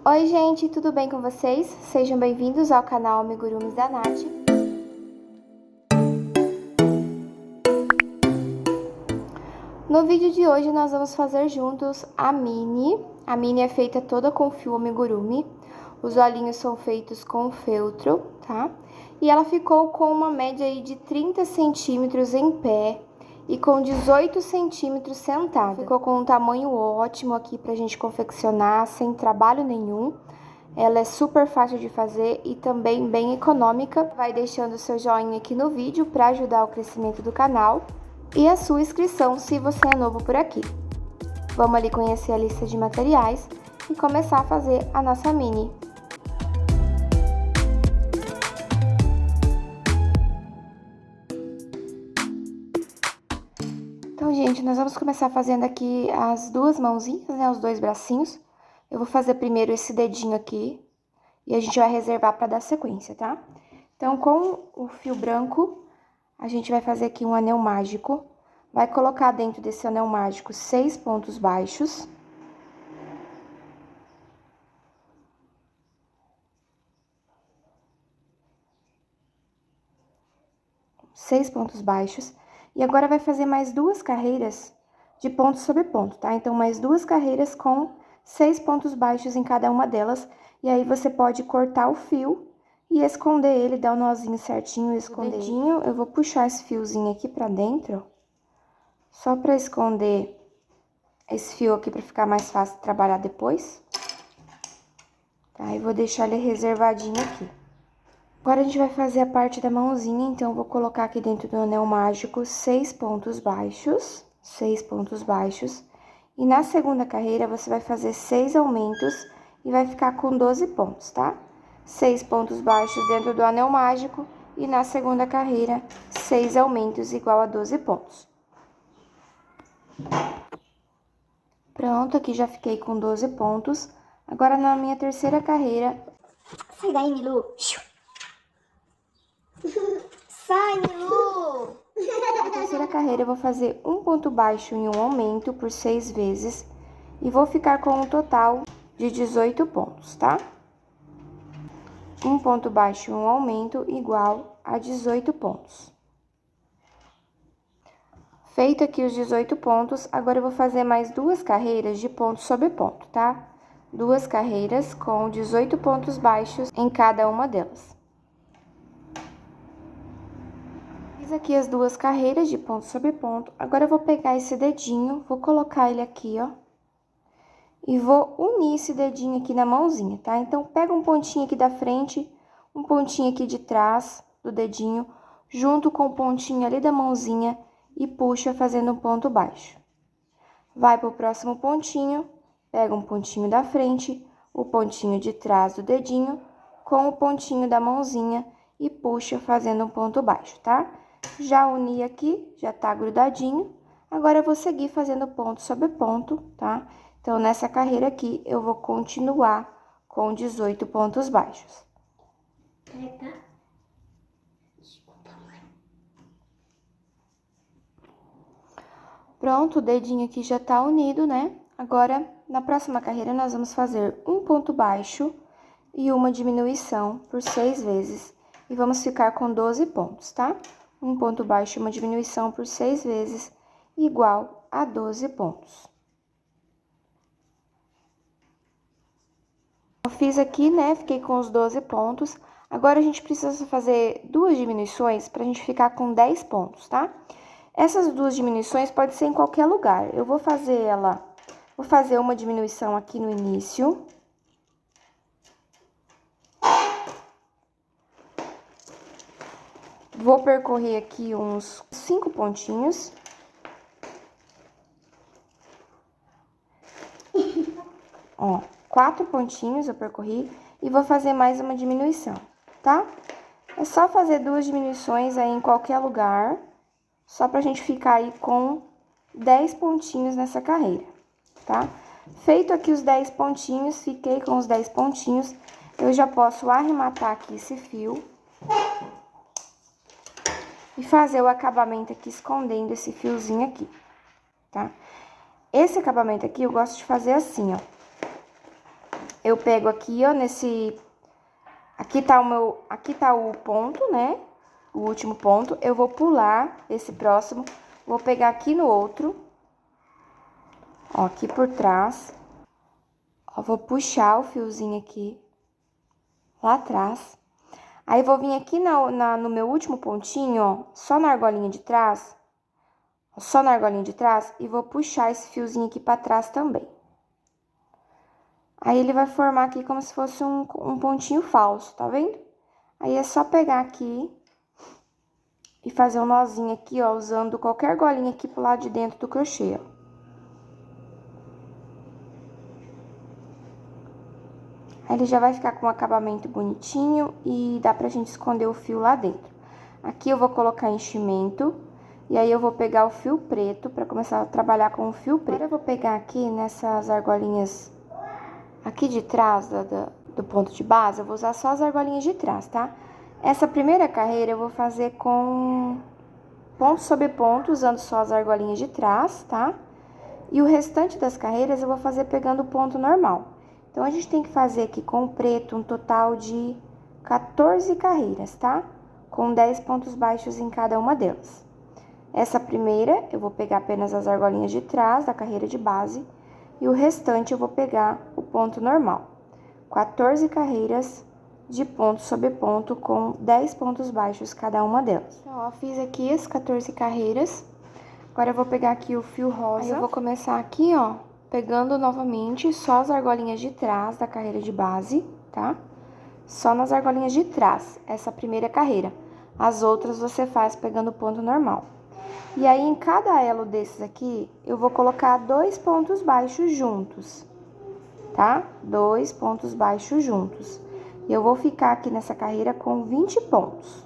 Oi gente, tudo bem com vocês? Sejam bem-vindos ao canal Amigurumis da Nath. No vídeo de hoje nós vamos fazer juntos a mini. A mini é feita toda com fio amigurumi. Os olhinhos são feitos com feltro, tá? E ela ficou com uma média aí de 30 centímetros em pé e com 18 centímetros sentada. Ficou com um tamanho ótimo aqui pra gente confeccionar, sem trabalho nenhum. Ela é super fácil de fazer e também bem econômica. Vai deixando seu joinha aqui no vídeo para ajudar o crescimento do canal e a sua inscrição se você é novo por aqui. Vamos ali conhecer a lista de materiais e começar a fazer a nossa mini. Então, gente, nós vamos começar fazendo aqui as duas mãozinhas, né, os dois bracinhos. Eu vou fazer primeiro esse dedinho aqui e a gente vai reservar para dar sequência, tá? Então, com o fio branco, a gente vai fazer aqui um anel mágico. Vai colocar dentro desse anel mágico 6 pontos baixos. Seis pontos baixos. E agora vai fazer mais duas carreiras de ponto sobre ponto, tá? Então, mais duas carreiras com 6 pontos baixos em cada uma delas. E aí, você pode cortar o fio e esconder ele, dar o nozinho certinho e esconder. Dedinho, eu vou puxar esse fiozinho aqui pra dentro, só pra esconder esse fio aqui pra ficar mais fácil de trabalhar depois. Tá? E vou deixar ele reservadinho aqui. Agora, a gente vai fazer a parte da mãozinha, então, eu vou colocar aqui dentro do anel mágico 6 pontos baixos, 6 pontos baixos. E na segunda carreira, você vai fazer 6 aumentos e vai ficar com 12 pontos, tá? 6 pontos baixos dentro do anel mágico e na segunda carreira, 6 aumentos igual a 12 pontos. Pronto, aqui já fiquei com 12 pontos. Agora, na minha terceira carreira... Sai daí, Milu! Sai, Milu! Na terceira carreira, eu vou fazer um ponto baixo em um aumento por 6 vezes e vou ficar com um total de 18 pontos, tá? Um ponto baixo em um aumento igual a 18 pontos. Feito aqui os 18 pontos, agora eu vou fazer mais duas carreiras de ponto sobre ponto, tá? Duas carreiras com 18 pontos baixos em cada uma delas. Fiz aqui as duas carreiras de ponto sobre ponto. Agora eu vou pegar esse dedinho, vou colocar ele aqui, ó. E vou unir esse dedinho aqui na mãozinha, tá? Então, pega um pontinho aqui da frente, um pontinho aqui de trás do dedinho, junto com o pontinho ali da mãozinha e puxa fazendo um ponto baixo. Vai pro próximo pontinho, pega um pontinho da frente, o pontinho de trás do dedinho, com o pontinho da mãozinha e puxa fazendo um ponto baixo, tá? Já uni aqui, já tá grudadinho. Agora, eu vou seguir fazendo ponto sobre ponto, tá? Então, nessa carreira aqui, eu vou continuar com 18 pontos baixos. Desculpa, mãe. Pronto, o dedinho aqui já tá unido, né? Agora, na próxima carreira, nós vamos fazer um ponto baixo e uma diminuição por 6 vezes. E vamos ficar com 12 pontos, tá? Um ponto baixo e uma diminuição por 6 vezes, igual a 12 pontos. Eu fiz aqui, né? Fiquei com os 12 pontos. Agora, a gente precisa fazer duas diminuições pra gente ficar com 10 pontos, tá? Essas duas diminuições pode ser em qualquer lugar. Eu vou fazer uma diminuição aqui no início. Vou percorrer aqui uns 5 pontinhos. Ó, 4 pontinhos eu percorri e vou fazer mais uma diminuição, tá? É só fazer duas diminuições aí em qualquer lugar, só pra gente ficar aí com 10 pontinhos nessa carreira, tá? Feito aqui os 10 pontinhos, fiquei com os 10 pontinhos, eu já posso arrematar aqui esse fio e fazer o acabamento aqui escondendo esse fiozinho aqui, tá? Esse acabamento aqui eu gosto de fazer assim, ó. eu pego aqui, ó, aqui tá o ponto, né? O último ponto. Eu vou pular esse próximo, vou pegar aqui no outro, ó, aqui por trás. Ó, vou puxar o fiozinho aqui, lá atrás. Aí, vou vir aqui no meu último pontinho, ó, só na argolinha de trás, e vou puxar esse fiozinho aqui pra trás também. Aí, ele vai formar aqui como se fosse um pontinho falso, tá vendo? Aí, é só pegar aqui e fazer um nozinho aqui, ó, usando qualquer argolinha aqui pro lado de dentro do crochê, ó. Aí, ele já vai ficar com um acabamento bonitinho e dá pra gente esconder o fio lá dentro. Aqui eu vou colocar enchimento e aí eu vou pegar o fio preto pra começar a trabalhar com o fio preto. Agora eu vou pegar aqui nessas argolinhas aqui de trás do ponto de base, eu vou usar só as argolinhas de trás, tá? Essa primeira carreira eu vou fazer com ponto sobre ponto, usando só as argolinhas de trás, tá? E o restante das carreiras eu vou fazer pegando o ponto normal. Então, a gente tem que fazer aqui com o preto um total de 14 carreiras, tá? Com 10 pontos baixos em cada uma delas. Essa primeira, eu vou pegar apenas as argolinhas de trás da carreira de base, e o restante eu vou pegar o ponto normal. 14 carreiras de ponto sobre ponto com 10 pontos baixos cada uma delas. Então, ó, fiz aqui as 14 carreiras. Agora, eu vou pegar aqui o fio rosa. Aí, eu vou começar aqui, ó, pegando novamente só as argolinhas de trás da carreira de base, tá? Só nas argolinhas de trás, essa primeira carreira. As outras você faz pegando o ponto normal. E aí, em cada elo desses aqui, eu vou colocar 2 pontos baixos juntos, tá? 2 pontos baixos juntos. E eu vou ficar aqui nessa carreira com 20 pontos.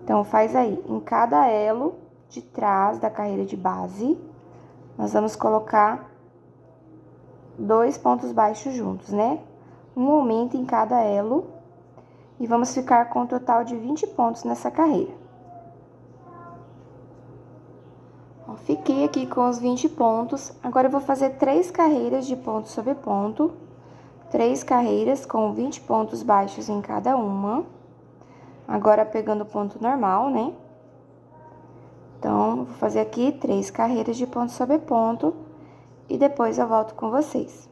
Então, faz aí, em cada elo de trás da carreira de base, nós vamos colocar 2 pontos baixos juntos, né? Um aumento em cada elo, e vamos ficar com um total de 20 pontos nessa carreira. Ó, fiquei aqui com os 20 pontos. Agora, eu vou fazer 3 carreiras de ponto sobre ponto. 3 carreiras com 20 pontos baixos em cada uma. Agora, pegando o ponto normal, né? Então, vou fazer aqui 3 carreiras de ponto sobre ponto e depois eu volto com vocês.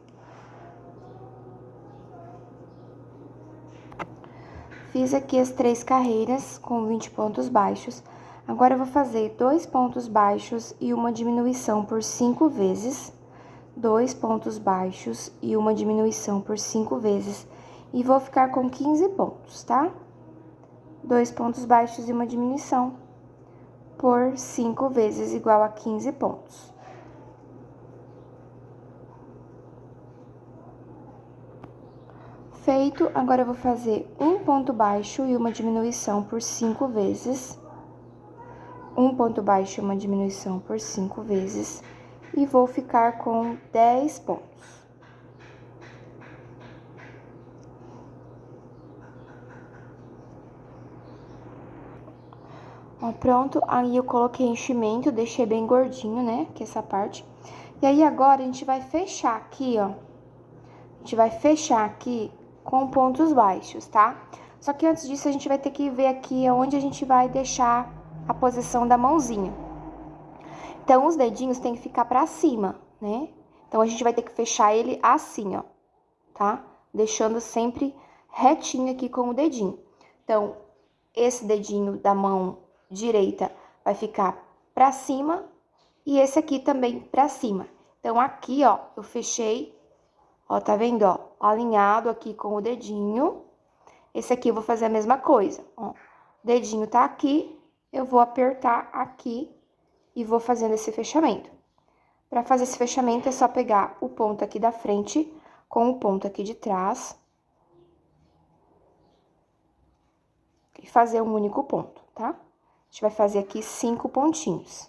Fiz aqui as 3 carreiras com 20 pontos baixos. Agora, eu vou fazer 2 pontos baixos e uma diminuição por 5 vezes. 2 pontos baixos e uma diminuição por 5 vezes. E vou ficar com 15 pontos, tá? 2 pontos baixos e uma diminuição por 5 vezes igual a 15 pontos. Feito, agora eu vou fazer um ponto baixo e uma diminuição por 5 vezes. Um ponto baixo e uma diminuição por 5 vezes. E vou ficar com 10 pontos. Ó, pronto, aí eu coloquei enchimento, deixei bem gordinho, né, que é essa parte. E aí, agora, a gente vai fechar aqui, ó. A gente vai fechar aqui com pontos baixos, tá? Só que antes disso, a gente vai ter que ver aqui onde a gente vai deixar a posição da mãozinha. Então, os dedinhos tem que ficar pra cima, né? Então, a gente vai ter que fechar ele assim, ó, tá? Deixando sempre retinho aqui com o dedinho. Então, esse dedinho da mão direita vai ficar pra cima e esse aqui também pra cima. Então, aqui, ó, eu fechei, ó, tá vendo, ó? Alinhado aqui com o dedinho. Esse aqui eu vou fazer a mesma coisa, ó. O dedinho tá aqui, eu vou apertar aqui e vou fazendo esse fechamento. Pra fazer esse fechamento, é só pegar o ponto aqui da frente com o ponto aqui de trás e fazer um único ponto, tá? A gente vai fazer aqui 5 pontinhos.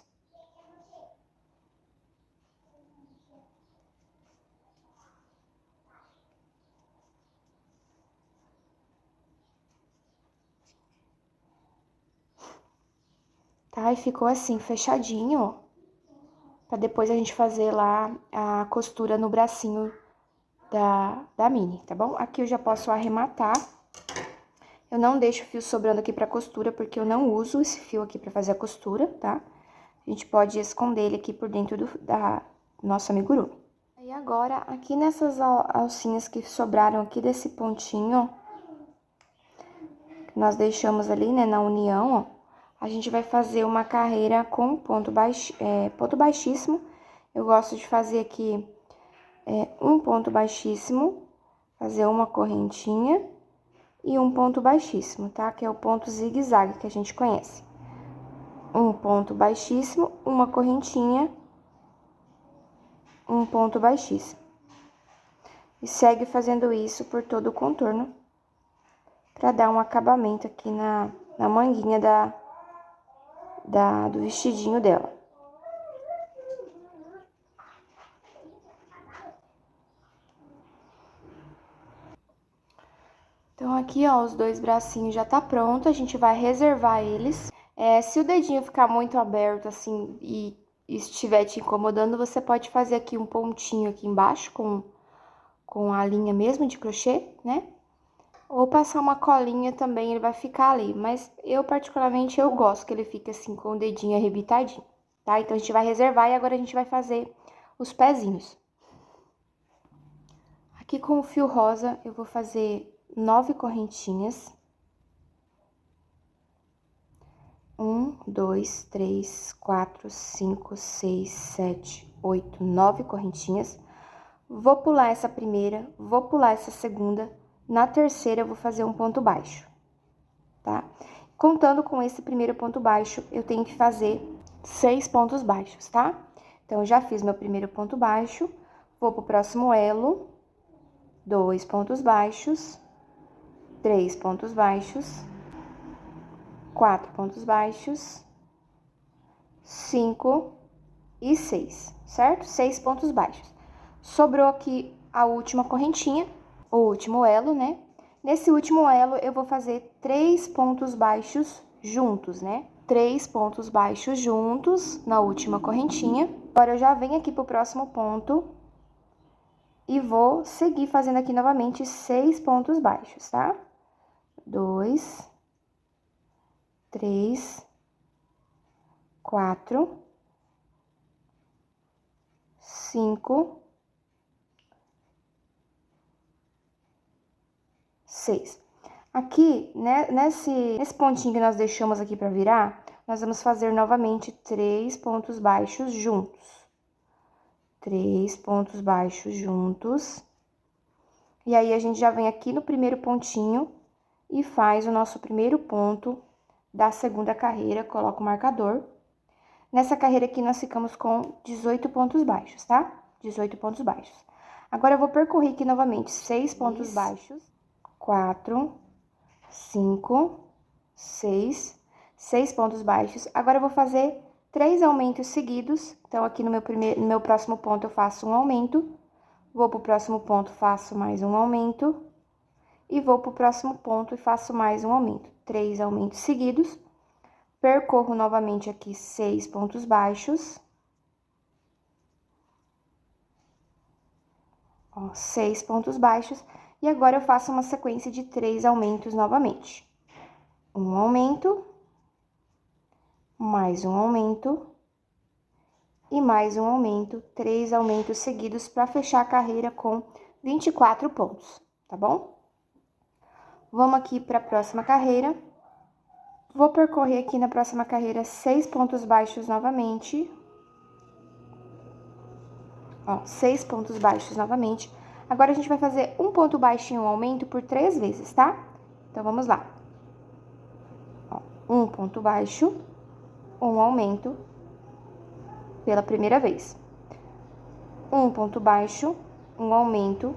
Tá? E ficou assim, fechadinho, ó. Pra depois a gente fazer lá a costura no bracinho da mini, tá bom? Aqui eu já posso arrematar. Eu não deixo o fio sobrando aqui pra costura, porque eu não uso esse fio aqui pra fazer a costura, tá? A gente pode esconder ele aqui por dentro da nosso amigurumi. E agora, aqui nessas alcinhas que sobraram aqui desse pontinho, que nós deixamos ali, né, na união, ó, a gente vai fazer uma carreira com ponto baixíssimo. Eu gosto de fazer aqui um ponto baixíssimo, fazer uma correntinha e um ponto baixíssimo, tá? Que é o ponto zigue-zague que a gente conhece. Um ponto baixíssimo, uma correntinha, um ponto baixíssimo. E segue fazendo isso por todo o contorno, pra dar um acabamento aqui na manguinha do vestidinho dela. Então, aqui, ó, os dois bracinhos já tá pronto, a gente vai reservar eles. Se o dedinho ficar muito aberto, assim, e estiver te incomodando, você pode fazer aqui um pontinho aqui embaixo com a linha mesmo de crochê, né? Ou passar uma colinha também, ele vai ficar ali. Mas eu, particularmente, eu gosto que ele fique assim, com o dedinho arrebitadinho, tá? Então, a gente vai reservar e agora a gente vai fazer os pezinhos. Aqui com o fio rosa, eu vou fazer 9 correntinhas. 1, 2, 3, 4, 5, 6, 7, 8, 9 correntinhas. Vou pular essa primeira, vou pular essa segunda. Na terceira, eu vou fazer um ponto baixo, tá? Contando com esse primeiro ponto baixo, eu tenho que fazer 6 pontos baixos, tá? Então, eu já fiz meu primeiro ponto baixo, vou pro próximo elo, 2 pontos baixos, 3 pontos baixos, 4 pontos baixos, 5 e 6, certo? 6 pontos baixos. Sobrou aqui a última correntinha, o último elo, né? Nesse último elo, eu vou fazer 3 pontos baixos juntos, né? 3 pontos baixos juntos na última correntinha. Agora, eu já venho aqui pro próximo ponto e vou seguir fazendo aqui novamente 6 pontos baixos, tá? 2, 3, 4, 5, 6. Aqui, né, nesse pontinho que nós deixamos aqui pra virar, nós vamos fazer novamente 3 pontos baixos juntos. 3 pontos baixos juntos. E aí, a gente já vem aqui no primeiro pontinho e faz o nosso primeiro ponto da segunda carreira, coloca o marcador. Nessa carreira aqui, nós ficamos com 18 pontos baixos, tá? 18 pontos baixos. Agora, eu vou percorrer aqui novamente 6 pontos baixos, 4, 5, 6, 6 pontos baixos. Agora, eu vou fazer 3 aumentos seguidos. Então, aqui no meu próximo ponto, eu faço um aumento. Vou pro próximo ponto, faço mais um aumento. E vou pro próximo ponto e faço mais um aumento. 3 aumentos seguidos. Percorro novamente aqui 6 pontos baixos. Ó, 6 pontos baixos. E agora, eu faço uma sequência de 3 aumentos novamente. Um aumento, mais um aumento e mais um aumento. 3 aumentos seguidos para fechar a carreira com 24 pontos, tá bom? Vamos aqui para a próxima carreira. Vou percorrer aqui na próxima carreira 6 pontos baixos novamente. Ó, 6 pontos baixos novamente. Agora, a gente vai fazer um ponto baixo e um aumento por 3 vezes, tá? Então, vamos lá. Ó, um ponto baixo, um aumento pela primeira vez. Um ponto baixo, um aumento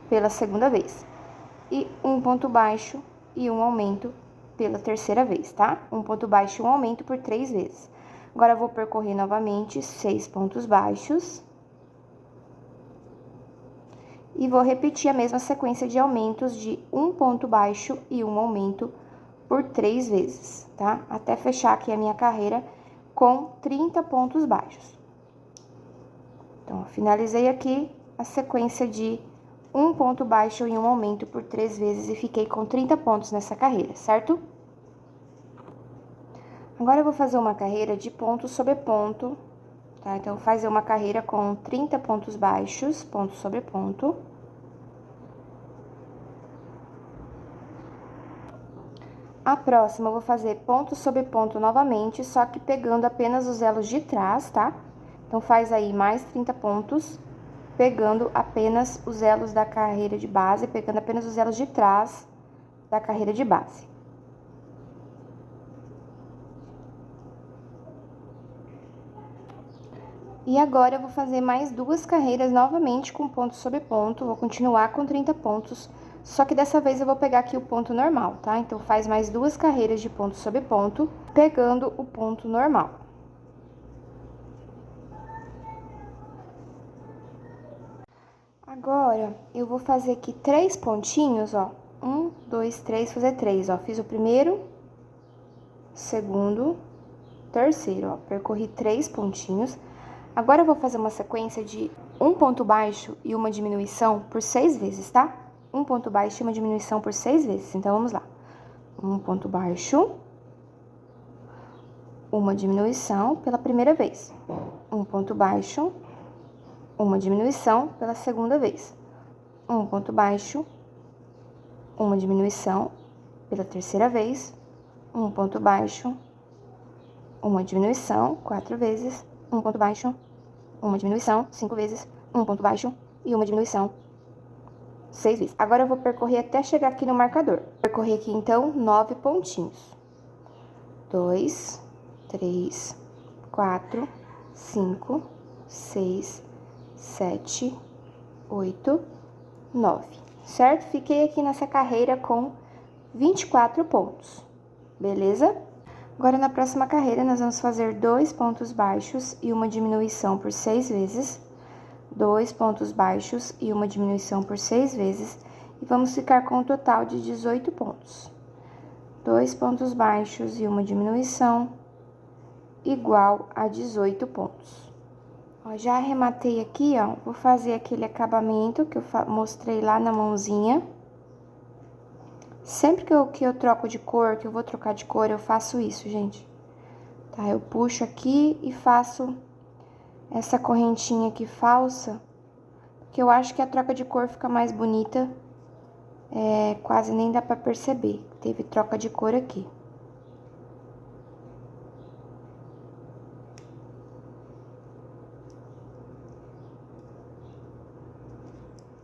pela segunda vez. E um ponto baixo e um aumento pela terceira vez, tá? Um ponto baixo e um aumento por 3 vezes. Agora, eu vou percorrer novamente 6 pontos baixos. E vou repetir a mesma sequência de aumentos de um ponto baixo e um aumento por 3 vezes, tá? Até fechar aqui a minha carreira com 30 pontos baixos. Então, finalizei aqui, a sequência de um ponto baixo e um aumento por 3 vezes e fiquei com 30 pontos nessa carreira, certo? Agora eu vou fazer uma carreira de ponto sobre ponto, tá? Então, fazer uma carreira com 30 pontos baixos, ponto sobre ponto. A próxima eu vou fazer ponto sobre ponto novamente, só que pegando apenas os elos de trás, tá? Então, faz aí mais 30 pontos, pegando apenas os elos da carreira de base, pegando apenas os elos de trás da carreira de base. E agora, eu vou fazer mais 2 carreiras novamente com ponto sobre ponto, vou continuar com 30 pontos, só que dessa vez eu vou pegar aqui o ponto normal, tá? Então, faz mais 2 carreiras de ponto sobre ponto, pegando o ponto normal. Agora, eu vou fazer aqui 3 pontinhos, ó. 1, 2, 3, fazer 3, ó. Fiz o primeiro, segundo, terceiro, ó. Percorri 3 pontinhos. Agora, eu vou fazer uma sequência de um ponto baixo e uma diminuição por 6 vezes, tá? Um ponto baixo e uma diminuição por 6 vezes. Então, vamos lá. Um ponto baixo, uma diminuição pela primeira vez. Um ponto baixo, uma diminuição pela segunda vez. Um ponto baixo, uma diminuição pela terceira vez. Um ponto baixo, uma diminuição 4 vezes. Um ponto baixo, uma diminuição 5 vezes. Um ponto baixo e uma diminuição 6 vezes. Agora, eu vou percorrer até chegar aqui no marcador. Percorrer aqui, então, 9 pontinhos. 2, 3, 4, 5, 6, 7, 8, 9, certo? Fiquei aqui nessa carreira com 24 pontos, beleza? Agora, na próxima carreira, nós vamos fazer 2 pontos baixos e uma diminuição por 6 vezes, 2 pontos baixos e uma diminuição por 6 vezes, e vamos ficar com um total de 18 pontos. 2 pontos baixos e uma diminuição, igual a 18 pontos. Ó, já arrematei aqui, ó, vou fazer aquele acabamento que eu mostrei lá na mãozinha. Sempre que eu troco de cor, que eu vou trocar de cor, eu faço isso, gente. Tá? Eu puxo aqui e faço essa correntinha aqui falsa, porque eu acho que a troca de cor fica mais bonita. Quase nem dá pra perceber. Teve troca de cor aqui.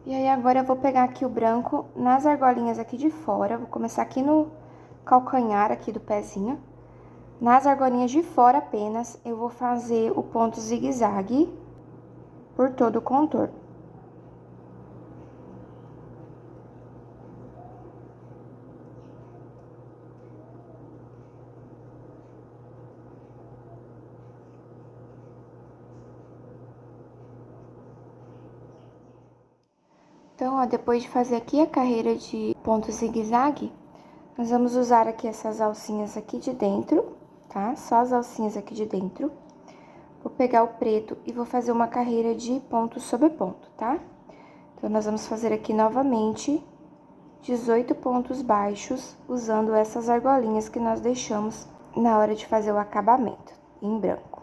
E aí, agora eu vou pegar aqui o branco nas argolinhas aqui de fora. Vou começar aqui no calcanhar aqui do pezinho. Nas argolinhas de fora apenas, eu vou fazer o ponto zigue-zague por todo o contorno. Então, ó, depois de fazer aqui a carreira de ponto zigue-zague, nós vamos usar aqui essas alcinhas aqui de dentro, tá? Só as alcinhas aqui de dentro. Vou pegar o preto e vou fazer uma carreira de ponto sobre ponto, tá? Então, nós vamos fazer aqui novamente 18 pontos baixos, usando essas argolinhas que nós deixamos na hora de fazer o acabamento, em branco.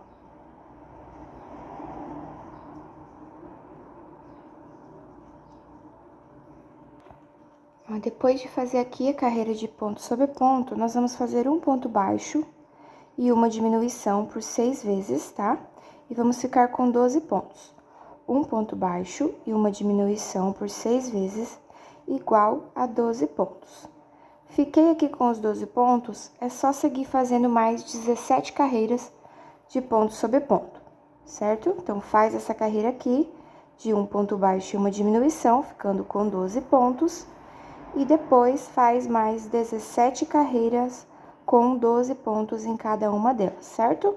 Depois de fazer aqui a carreira de ponto sobre ponto, nós vamos fazer um ponto baixo e uma diminuição por 6 vezes, tá? E vamos ficar com 12 pontos. Um ponto baixo e uma diminuição por 6 vezes, igual a 12 pontos. Fiquei aqui com os 12 pontos, é só seguir fazendo mais 17 carreiras de ponto sobre ponto, certo? Então, faz essa carreira aqui de um ponto baixo e uma diminuição, ficando com 12 pontos. E depois faz mais 17 carreiras com 12 pontos em cada uma delas, certo?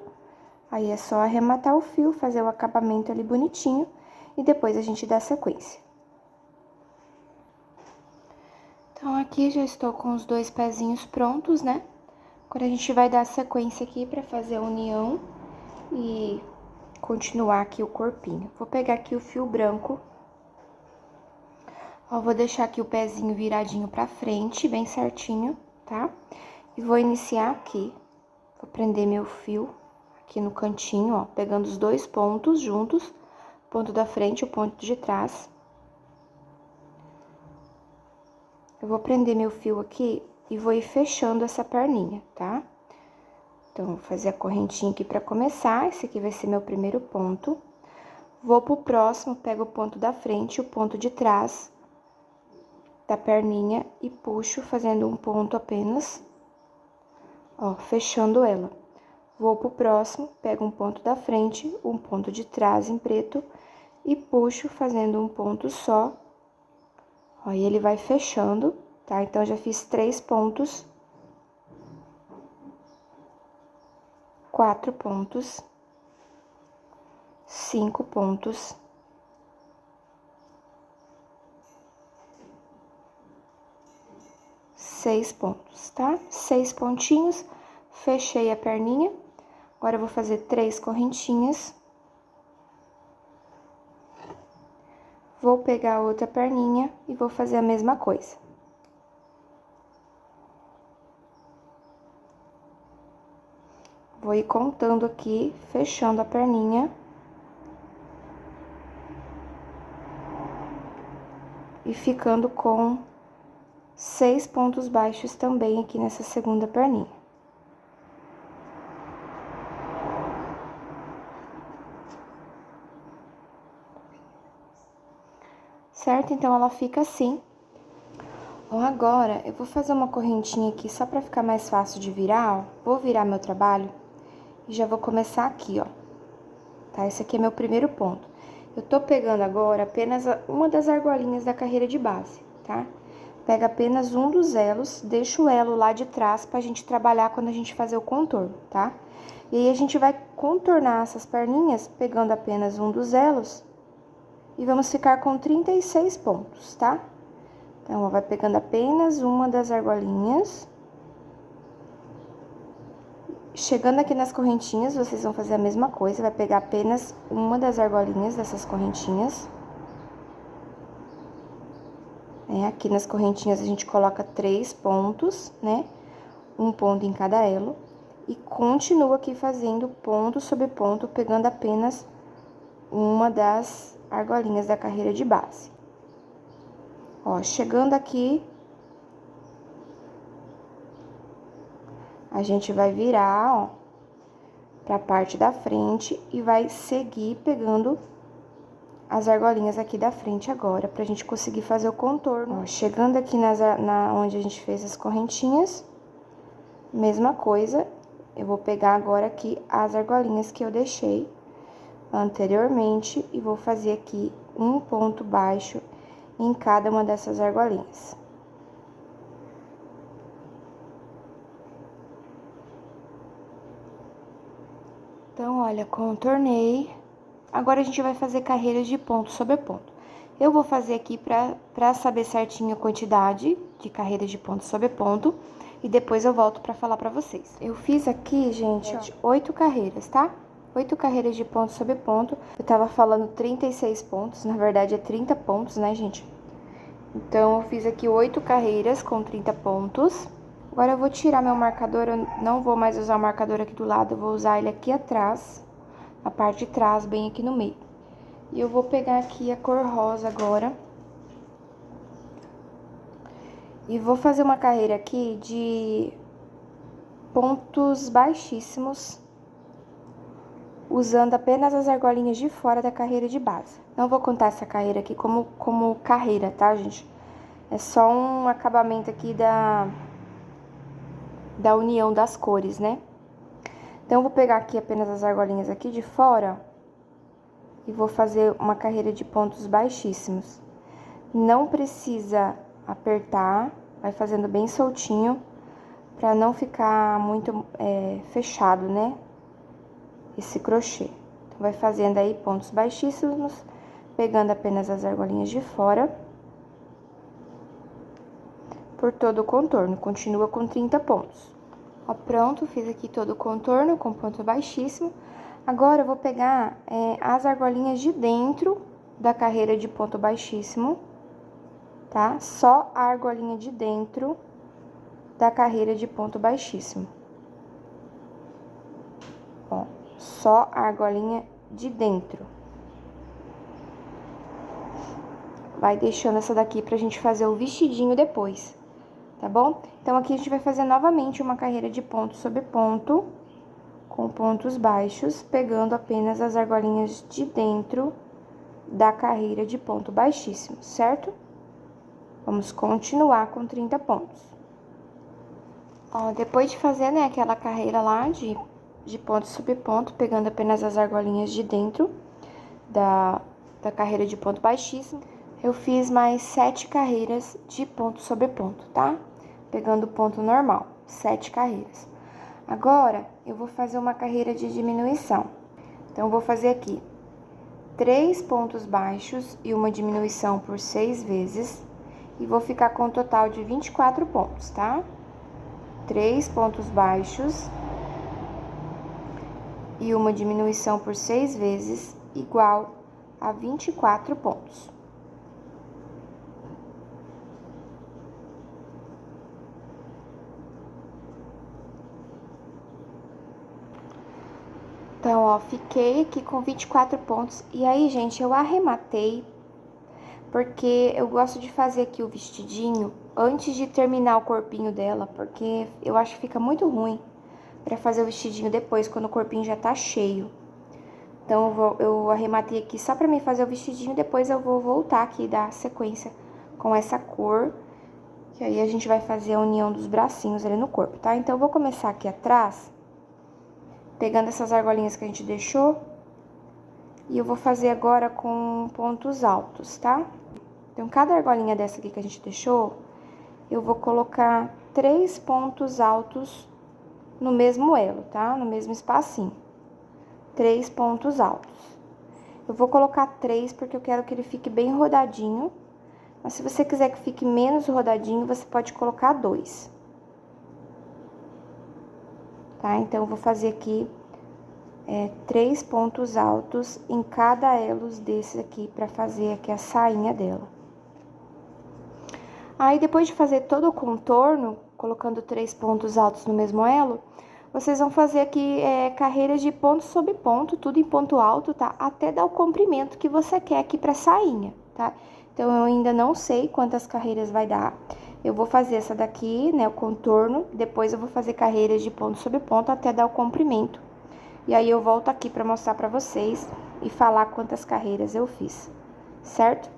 Aí é só arrematar o fio, fazer o acabamento ali bonitinho e depois a gente dá sequência. Então, aqui já estou com os 2 pezinhos prontos, né? Agora a gente vai dar sequência aqui pra fazer a união e continuar aqui o corpinho. Vou pegar aqui o fio branco Ó, vou deixar aqui o pezinho viradinho pra frente, bem certinho, tá? E vou iniciar aqui. Vou prender meu fio aqui no cantinho, ó, pegando os dois pontos juntos, o ponto da frente e o ponto de trás. Eu vou prender meu fio aqui e vou ir fechando essa perninha, tá? Então, vou fazer a correntinha aqui pra começar, esse aqui vai ser meu primeiro ponto. Vou pro próximo, pego o ponto da frente e o ponto de trás da perninha e puxo fazendo um ponto apenas, ó, fechando ela. Vou pro próximo, pego um ponto da frente, um ponto de trás em preto e puxo fazendo um ponto só. Ó, e ele vai fechando, tá? Então, eu já fiz 3 pontos, 4 pontos, 5 pontos, 6 pontos, tá? 6 pontinhos, fechei a perninha. Agora, eu vou fazer 3 correntinhas. Vou pegar a outra perninha e vou fazer a mesma coisa. Vou ir contando aqui, fechando a perninha. E ficando com 6 pontos baixos também aqui nessa segunda perninha. Certo? Então, ela fica assim. Bom, agora, eu vou fazer uma correntinha aqui só pra ficar mais fácil de virar, ó. Vou virar meu trabalho e já vou começar aqui, ó. Tá? Esse aqui é meu primeiro ponto. Eu tô pegando agora apenas uma das argolinhas da carreira de base, tá? Pega apenas um dos elos, deixa o elo lá de trás pra gente trabalhar quando a gente fazer o contorno, tá? E aí, a gente vai contornar essas perninhas pegando apenas um dos elos e vamos ficar com 36 pontos, tá? Então, ó, vai pegando apenas uma das argolinhas. Chegando aqui nas correntinhas, vocês vão fazer a mesma coisa, vai pegar apenas uma das argolinhas dessas correntinhas. Aqui nas correntinhas, a gente coloca 3 pontos, né? Um ponto em cada elo. E continua aqui fazendo ponto sobre ponto, pegando apenas uma das argolinhas da carreira de base. Ó, chegando aqui, a gente vai virar, ó, pra parte da frente e vai seguir pegando as argolinhas aqui da frente agora, pra gente conseguir fazer o contorno. Ó, chegando aqui onde a gente fez as correntinhas, mesma coisa, eu vou pegar agora aqui as argolinhas que eu deixei anteriormente e vou fazer aqui um ponto baixo em cada uma dessas argolinhas. Então, olha, contornei. Agora, a gente vai fazer carreiras de ponto sobre ponto. Eu vou fazer aqui pra saber certinho a quantidade de carreiras de ponto sobre ponto. E depois eu volto pra falar pra vocês. Eu fiz aqui, gente, ó, 8 carreiras, tá? 8 carreiras de ponto sobre ponto. Eu tava falando 36 pontos, na verdade é 30 pontos, né, gente? Então, eu fiz aqui 8 carreiras com 30 pontos. Agora, eu vou tirar meu marcador, eu não vou mais usar o marcador aqui do lado, eu vou usar ele aqui atrás, a parte de trás, bem aqui no meio. E eu vou pegar aqui a cor rosa agora. E vou fazer uma carreira aqui de pontos baixíssimos, usando apenas as argolinhas de fora da carreira de base. Não vou contar essa carreira aqui como carreira, tá, gente? É só um acabamento aqui da união das cores, né? Então, eu vou pegar aqui apenas as argolinhas aqui de fora e vou fazer uma carreira de pontos baixíssimos. Não precisa apertar, vai fazendo bem soltinho, pra não ficar muito fechado, né? Esse crochê. Então, vai fazendo aí pontos baixíssimos, pegando apenas as argolinhas de fora. Por todo o contorno, continua com 30 pontos. Ó, pronto, fiz aqui todo o contorno com ponto baixíssimo. Agora, eu vou pegar as argolinhas de dentro da carreira de ponto baixíssimo. tá? Só a argolinha de dentro da carreira de ponto baixíssimo. Ó, só a argolinha de dentro. Vai deixando essa daqui pra gente fazer o vestidinho depois, tá bom? Então, aqui a gente vai fazer novamente uma carreira de ponto sobre ponto, com pontos baixos, pegando apenas as argolinhas de dentro da carreira de ponto baixíssimo, certo? Vamos continuar com 30 pontos. Ó, depois de fazer, né, aquela carreira lá de ponto sobre ponto, pegando apenas as argolinhas de dentro da carreira de ponto baixíssimo, eu fiz mais 7 carreiras de ponto sobre ponto, tá? Pegando o ponto normal, 7 carreiras. Agora, eu vou fazer uma carreira de diminuição. Então, eu vou fazer aqui 3 pontos baixos e uma diminuição por 6 vezes. E vou ficar com um total de 24 pontos, tá? 3 pontos baixos e uma diminuição por 6 vezes, igual a 24 pontos. Então, ó, fiquei aqui com 24 pontos. E aí, gente, eu arrematei, porque eu gosto de fazer aqui o vestidinho antes de terminar o corpinho dela, porque eu acho que fica muito ruim pra fazer o vestidinho depois, quando o corpinho já tá cheio. Então, eu arrematei aqui só pra mim fazer o vestidinho, depois eu vou voltar aqui e dar sequência com essa cor, que aí a gente vai fazer a união dos bracinhos ali no corpo, tá? Então, eu vou começar aqui atrás, pegando essas argolinhas que a gente deixou, e eu vou fazer agora com pontos altos, tá? Então, cada argolinha dessa aqui que a gente deixou, eu vou colocar 3 pontos altos no mesmo elo, tá? No mesmo espacinho. 3 pontos altos. Eu vou colocar 3 porque eu quero que ele fique bem rodadinho. Mas se você quiser que fique menos rodadinho, você pode colocar 2. Tá? Então, eu vou fazer aqui 3 pontos altos em cada elo desses aqui, pra fazer aqui a sainha dela. Aí, depois de fazer todo o contorno, colocando 3 pontos altos no mesmo elo, vocês vão fazer aqui carreiras de ponto sobre ponto, tudo em ponto alto, tá? Até dar o comprimento que você quer aqui pra sainha, tá? Então, eu ainda não sei quantas carreiras vai dar. Eu vou fazer essa daqui, né, o contorno, depois eu vou fazer carreiras de ponto sobre ponto até dar o comprimento. E aí, eu volto aqui pra mostrar pra vocês e falar quantas carreiras eu fiz, certo?